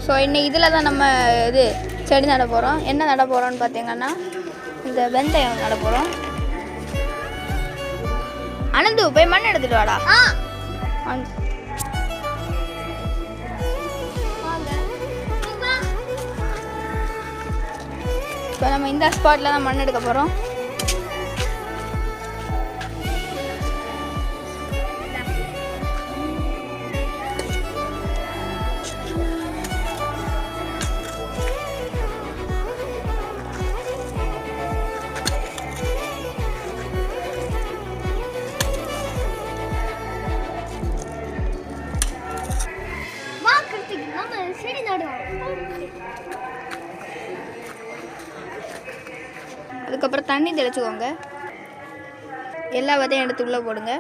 So இன்னைக்கு இதில் தான் நம்ம இது செடி நட போகிறோம். என்ன நட போகிறோம்னு பார்த்தீங்கன்னா இந்த வெந்தயம் நட போகிறோம். அனந்து போய் மண் எடுத்துட்டு வாடா. இப்போ நம்ம இந்த ஸ்பாட்டில் தான் மண் எடுக்க போகிறோம். அதுக்கப்புறம் தண்ணி தெளிச்சுக்கோங்க. எல்லா விதையும் எடுத்து உள்ளே போடுங்க.